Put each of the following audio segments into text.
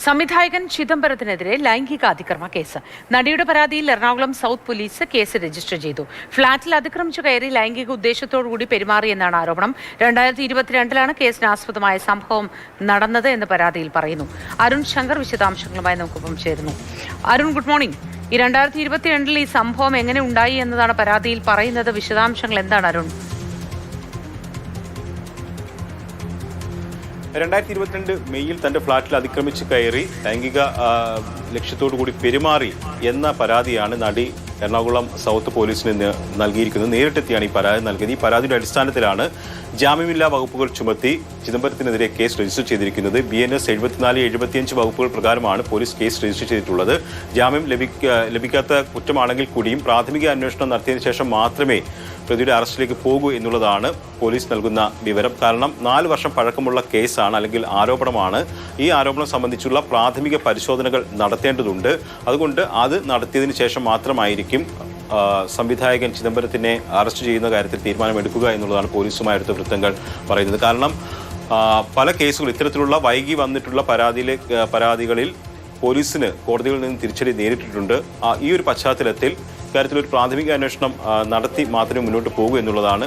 സംവിധായകൻ ചിദംബരത്തിനെതിരെ ലൈംഗിക അതിക്രമ കേസ്. നടിയുടെ പരാതിയിൽ Ernakulam south police case register ചെയ്തു. ഫ്ളാറ്റിൽ അതിക്രമിച്ചു കയറി ലൈംഗിക ഉദ്ദേശത്തോടുകൂടി പെരുമാറിയെന്നാണ് ആരോപണം. 2022 കേസിന് ആസ്പദമായ സംഭവം നടന്നത് എന്ന് പരാതിയിൽ പറയുന്നു. അരുൺ ശങ്കർ വിശദാംശങ്ങളുമായി നമുക്കൊപ്പം ചേരുന്നു. Arun, good morning. ഈ 2022 ഈ സംഭവം എങ്ങനെ ഉണ്ടായി എന്നതാണ് പരാതിയിൽ പറയുന്നത്. വിശദാംശങ്ങൾ എന്താണ് അരുൺ? 2022 മെയ്യിൽ തന്റെ ഫ്ളാറ്റിൽ അതിക്രമിച്ച് കയറി ലൈംഗിക ലക്ഷ്യത്തോടു കൂടി പെരുമാറി എന്ന പരാതിയാണ് നടി എറണാകുളം സൗത്ത് പോലീസിന് നൽകിയിരിക്കുന്നത്. നേരിട്ടെത്തിയാണ് ഈ പരാതി നൽകിയത്. ഈ പരാതിയുടെ അടിസ്ഥാനത്തിലാണ് ജാമ്യമില്ലാ വകുപ്പുകൾ ചുമത്തി ചിദംബരത്തിനെതിരെ കേസ് രജിസ്റ്റർ ചെയ്തിരിക്കുന്നത്. BNS 74-75 വകുപ്പുകൾ പ്രകാരമാണ് പോലീസ് കേസ് രജിസ്റ്റർ ചെയ്തിട്ടുള്ളത്. ജാമ്യം ലഭിക്കാത്ത കുറ്റമാണെങ്കിൽ കൂടിയും പ്രാഥമിക അന്വേഷണം നടത്തിയതിനു ശേഷം മാത്രമേ പ്രതിയുടെ അറസ്റ്റിലേക്ക് പോകൂ എന്നുള്ളതാണ് പോലീസ് നൽകുന്ന വിവരം. കാരണം 4 വർഷം പഴക്കമുള്ള കേസാണ്, അല്ലെങ്കിൽ ആരോപണമാണ്. ഈ ആരോപണം സംബന്ധിച്ചുള്ള പ്രാഥമിക പരിശോധനകൾ നടത്തേണ്ടതുണ്ട്. അതുകൊണ്ട് അത് നടത്തിയതിനു ശേഷം മാത്രമായിരിക്കും സംവിധായകൻ ചിദംബരത്തിനെ അറസ്റ്റ് ചെയ്യുന്ന കാര്യത്തിൽ തീരുമാനമെടുക്കുക എന്നുള്ളതാണ് പോലീസുമായി അടുത്ത വൃത്തങ്ങൾ പറയുന്നത്. കാരണം പല കേസുകൾ ഇത്തരത്തിലുള്ള വൈകി വന്നിട്ടുള്ള പരാതികളിൽ പോലീസിന് കോടതികളിൽ നിന്ന് തിരിച്ചടി നേരിട്ടിട്ടുണ്ട്. ഈ ഒരു പശ്ചാത്തലത്തിൽ ഇക്കാര്യത്തിലൊരു പ്രാഥമിക അന്വേഷണം നടത്തി മാത്രമേ മുന്നോട്ട് പോകൂ എന്നുള്ളതാണ്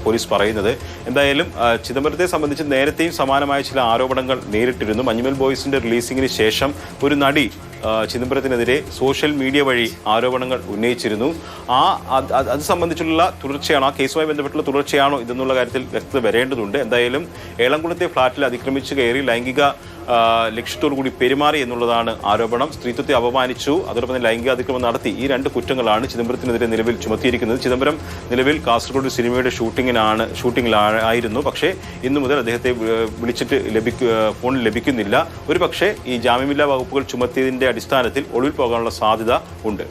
പോലീസ് പറയുന്നത്. എന്തായാലും ചിദംബരത്തെ സംബന്ധിച്ച് നേരത്തെയും സമാനമായ ചില ആരോപണങ്ങൾ നേരിട്ടിരുന്നു. മഞ്ഞുമൽ ബോയ്സിന്റെ റിലീസിംഗിന് ശേഷം ഒരു നടി ചിദംബരത്തിനെതിരെ സോഷ്യൽ മീഡിയ വഴി ആരോപണങ്ങൾ ഉന്നയിച്ചിരുന്നു. അത് സംബന്ധിച്ചുള്ള തുടർച്ചയാണോ, ആ കേസുമായി ബന്ധപ്പെട്ടുള്ള തുടർച്ചയാണോ ഇതെന്നുള്ള കാര്യത്തിൽ വ്യക്തത വരേണ്ടതുണ്ട്. എന്തായാലും ഏളംകുളത്തെ ഫ്ളാറ്റിൽ അതിക്രമിച്ച് കയറി ലൈംഗിക ലക്ഷ്യത്തോടു കൂടി പെരുമാറി എന്നുള്ളതാണ് ആരോപണം. സ്ത്രീത്വത്തെ അപമാനിച്ചു, അതോടൊപ്പം തന്നെ ലൈംഗിക അതിക്രമം നടത്തി. ഈ 2 കുറ്റങ്ങളാണ് ചിദംബരത്തിനെതിരെ നിലവിൽ ചുമത്തിയിരിക്കുന്നത്. ചിദംബരം നിലവിൽ കാസർഗോഡ് സിനിമയുടെ ഷൂട്ടിങ്ങിലായിരുന്നു. പക്ഷേ ഇന്നു മുതൽ അദ്ദേഹത്തെ വിളിച്ചിട്ട് ഫോണിൽ ലഭിക്കുന്നില്ല. ഒരു പക്ഷേ ഈ ജാമ്യമില്ലാ വകുപ്പുകൾ ചുമത്തിയതിന്റെ അടിസ്ഥാനത്തിൽ ഒളിവിൽ പോകാനുള്ള സാധ്യത ഉണ്ട്.